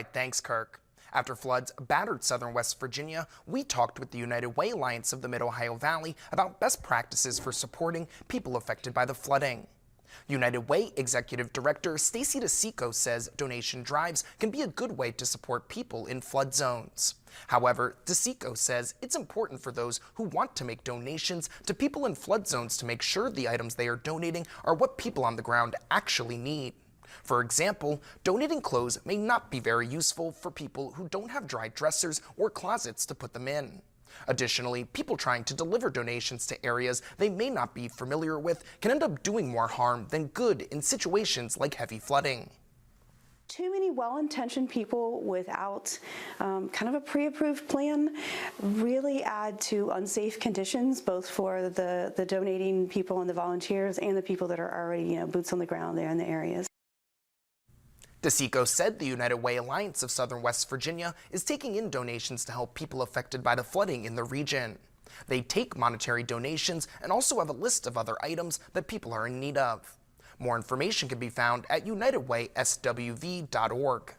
Thanks, Kirk. After floods battered southern West Virginia, we talked with the United Way Alliance of the Mid-Ohio Valley about best practices for supporting people affected by the flooding. United Way Executive Director Stacy DeSico says donation drives can be a good way to support people in flood zones. However, DeSico says it's important for those who want to make donations to people in flood zones to make sure the items they are donating are what people on the ground actually need. For example, donating clothes may not be very useful for people who don't have dry dressers or closets to put them in. Additionally, people trying to deliver donations to areas they may not be familiar with can end up doing more harm than good in situations like heavy flooding. Too many well-intentioned people without kind of a pre-approved plan really add to unsafe conditions, both for the donating people and the volunteers and the people that are already, boots on the ground there in the areas. DeSico said the United Way Alliance of Southern West Virginia is taking in donations to help people affected by the flooding in the region. They take monetary donations and also have a list of other items that people are in need of. More information can be found at unitedwayswv.org.